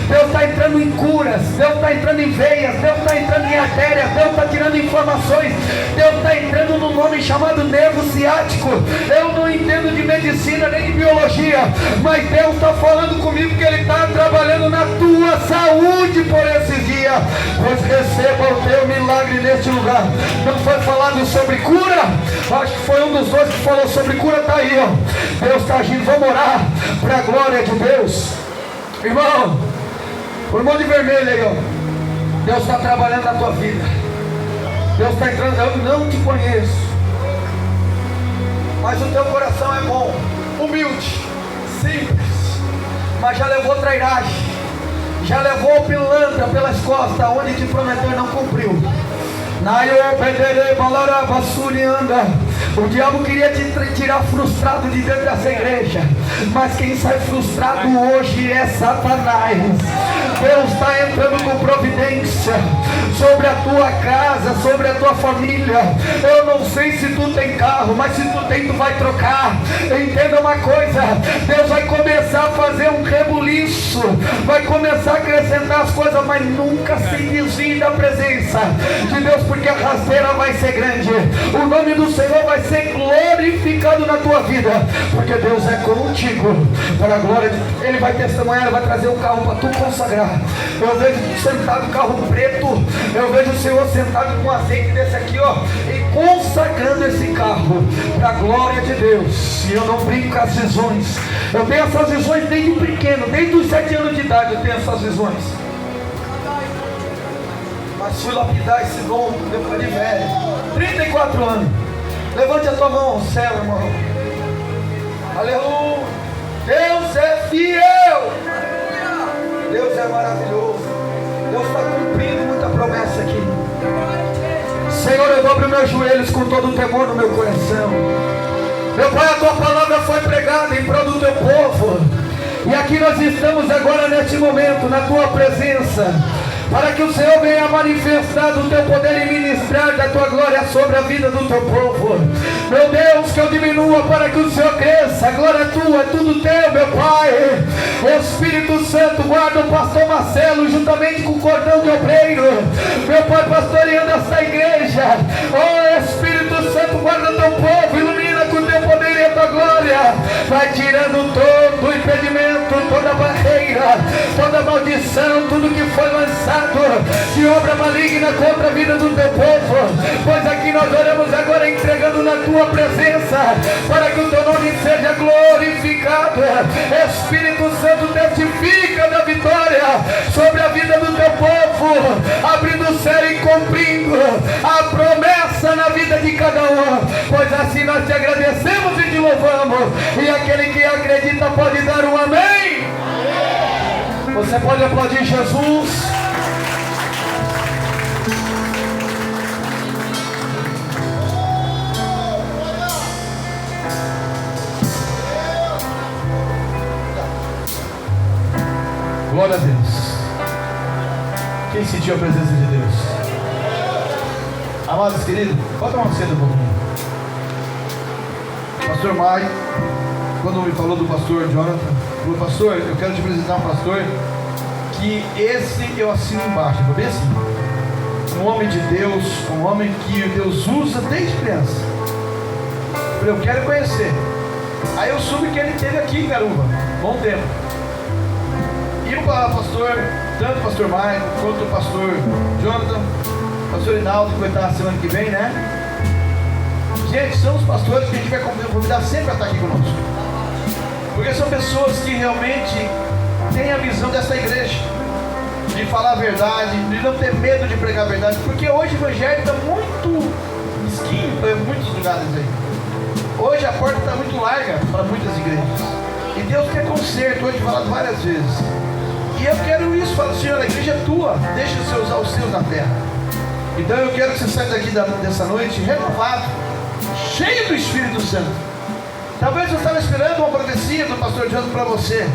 Deus está entrando em curas, Deus está entrando em veias, Deus está entrando em artérias, Deus está tirando informações, Deus está entrando no nome chamado nervo ciático. Eu não entendo de medicina nem de biologia, mas Deus está falando comigo que Ele está trabalhando na tua saúde por esses dias. Pois receba o teu milagre neste lugar. Não foi falado sobre cura? Acho que foi um dos dois que falou sobre cura. Está aí, ó. Deus está agindo. Vamos orar para a glória de Deus. Irmão, o irmão de vermelho aí, ó. Deus está trabalhando na tua vida. Deus está entrando. Eu não te conheço, mas o teu coração é bom, humilde, simples, mas já levou trairagem, já levou pilantra pelas costas, onde te prometeu e não cumpriu. O diabo queria te tirar frustrado de dentro dessa igreja, mas quem sai frustrado hoje é Satanás. Deus está entrando com providência sobre a tua casa, sobre a tua família. Eu não sei se tu tem carro, mas se tu tem, tu vai trocar. Entenda uma coisa: Deus vai começar a fazer um rebuliço, vai começar a acrescentar as coisas, mas nunca se desvie da presença de Deus, porque a rasteira vai ser grande, o nome do Senhor vai ser glorificado na tua vida, porque Deus é contigo, para a glória de... Ele vai testemunhar, Ele vai trazer um carro para tu consagrar. Eu vejo sentado, carro preto, eu vejo o Senhor sentado com azeite desse aqui, ó, e consagrando esse carro para a glória de Deus. E eu não brinco com as visões, eu tenho essas visões desde pequeno, desde os 7 anos de idade eu tenho essas visões, mas fui lapidar esse dom depois de velho, 34 anos. Levante a tua mão ao céu, irmão. Aleluia. Deus é fiel, Deus é maravilhoso, Deus está cumprindo muita promessa aqui. Senhor, eu dobro meus joelhos com todo o temor no meu coração. Meu Pai, a tua palavra foi pregada em prol do teu povo, e aqui nós estamos agora neste momento na tua presença, para que o Senhor venha manifestar do teu poder e ministrar da tua glória sobre a vida do teu povo. Meu Deus, que eu diminua para que o Senhor cresça. A glória é tua, é tudo teu, meu Pai. Espírito Santo, guarda o pastor Marcelo juntamente com o cordão de obreiro, meu Pai, pastoreando esta igreja. Oh Espírito Santo, guarda teu povo, ilumina com o teu poder e a tua glória. Vai tirando todo o impedimento, toda barreira, toda maldição, tudo que foi lançado de obra maligna contra a vida do teu povo, pois aqui nós oramos agora entregando na tua presença, para que o teu nome seja glorificado. Espírito Santo, testifica da vitória sobre a vida do teu povo, assim nós te agradecemos e te louvamos. E aquele que acredita pode dar um amém. Você pode aplaudir Jesus. Glória a Deus. Quem sentiu a presença de Deus? Amados queridos, bota uma cena um pouquinho. Pastor Mai, quando me falou do pastor Jonathan, falou: pastor, eu quero te apresentar um pastor que esse eu assino embaixo. Eu falei assim: um homem de Deus, um homem que Deus usa desde criança. Eu falei: eu quero conhecer. Aí eu soube que ele esteve aqui em Garuva, bom tempo. E o pastor, tanto o pastor Maicon quanto o pastor Jonathan, o pastor Hinaldo, que vai estar na semana que vem, né? Gente, são os pastores que a gente vai convidar sempre a estar aqui conosco, porque são pessoas que realmente têm a visão dessa igreja, de falar a verdade, de não ter medo de pregar a verdade, porque hoje o evangelho está muito mesquinho para muitos lugares aí. Hoje a porta está muito larga para muitas igrejas, e Deus quer conserto, hoje falado várias vezes. E eu quero isso, falo: Senhor, a igreja é tua, deixa você usar os seus na terra. Então eu quero que você saia daqui dessa noite renovado, cheio do Espírito Santo. Talvez você estava esperando uma profecia do pastor Jonathan para você,